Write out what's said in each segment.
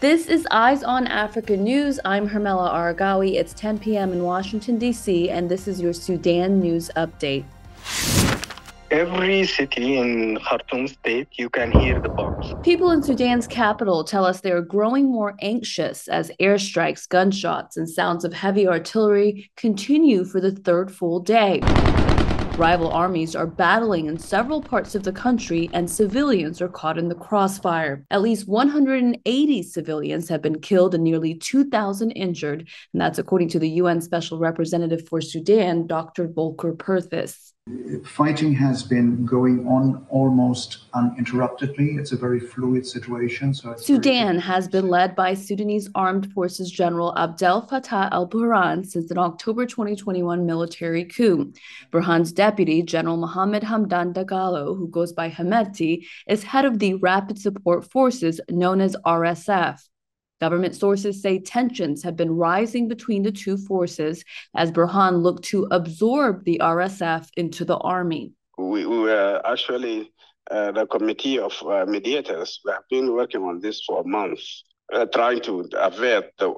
This is Eyes on Africa News. I'm Hermela Aragawi. It's 10 p.m. in Washington, D.C., and this is your Sudan news update. Every city in Khartoum state, you can hear the bombs. People in Sudan's capital tell us they are growing more anxious as airstrikes, gunshots, and sounds of heavy artillery continue for the third full day. Rival armies are battling in several parts of the country, and civilians are caught in the crossfire. At least 180 civilians have been killed and nearly 2,000 injured, and that's according to the UN Special Representative for Sudan, Dr. Volker Perthes. Fighting has been going on almost uninterruptedly. It's a very fluid situation. Sudan has been led by Sudanese Armed Forces General Abdel Fattah al-Burhan since an October 2021 military coup. Burhan's deputy, General Mohammed Hamdan Dagalo, who goes by Hemeti, is head of the Rapid Support Forces known as RSF. Government sources say tensions have been rising between the two forces as Burhan looked to absorb the RSF into the army. We were actually the committee of mediators. We have been working on this for months, trying to avert the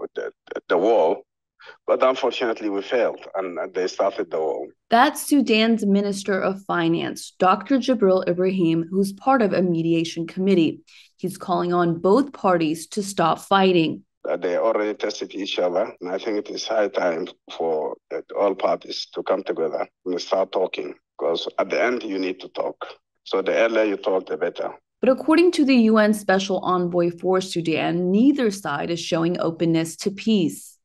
war. But unfortunately, we failed, and they started the war. That's Sudan's Minister of Finance, Dr. Jibril Ibrahim, who's part of a mediation committee. He's calling on both parties to stop fighting. They already tested each other, and I think it is high time for all parties to come together and start talking, because at the end, you need to talk. So the earlier you talk, the better. But according to the UN Special Envoy for Sudan, neither side is showing openness to peace.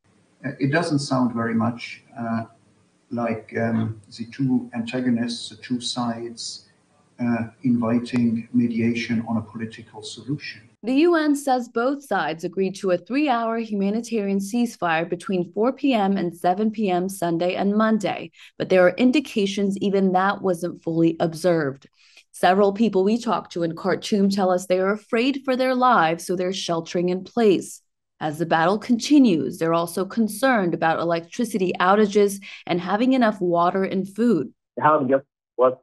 It doesn't sound very much like the two antagonists, the two sides, inviting mediation on a political solution. The UN says both sides agreed to a 3-hour humanitarian ceasefire between 4 p.m. and 7 p.m. Sunday and Monday, but there are indications even that wasn't fully observed. Several people we talked to in Khartoum tell us they are afraid for their lives, so they're sheltering in place. As the battle continues, they're also concerned about electricity outages and having enough water and food. How just what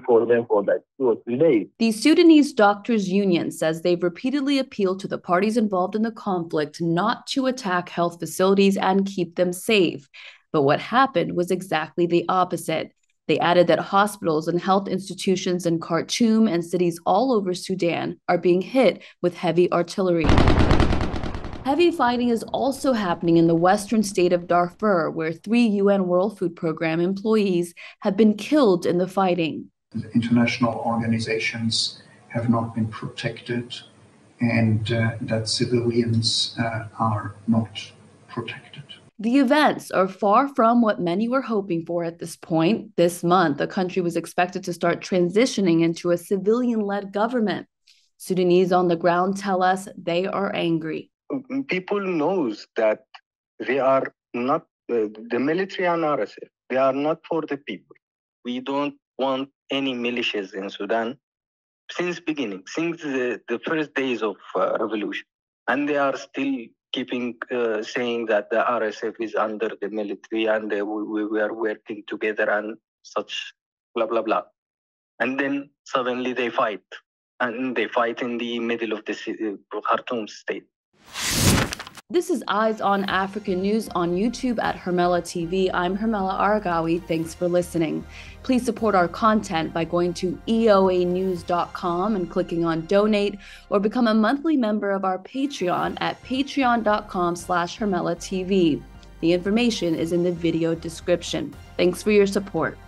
for them for that 2 or 3 days. The Sudanese Doctors Union says they've repeatedly appealed to the parties involved in the conflict not to attack health facilities and keep them safe. But what happened was exactly the opposite. They added that hospitals and health institutions in Khartoum and cities all over Sudan are being hit with heavy artillery. Heavy fighting is also happening in the western state of Darfur, where 3 UN World Food Program employees have been killed in the fighting. The international organizations have not been protected, and that civilians are not protected. The events are far from what many were hoping for at this point. This month, the country was expected to start transitioning into a civilian-led government. Sudanese on the ground tell us they are angry. People knows that they are not, the military and RSF, they are not for the people. We don't want any militias in Sudan since beginning, since the first days of revolution. And they are still keeping saying that the RSF is under the military and we are working together and such blah, blah, blah. And then suddenly they fight. And they fight in the middle of the Khartoum state. This is Eyes on Africa News on YouTube at Hermela TV. I'm Hermela Aragawi. Thanks for listening. Please support our content by going to eoanews.com and clicking on donate, or become a monthly member of our Patreon at patreon.com/HermelaTV. The information is in the video description. Thanks for your support.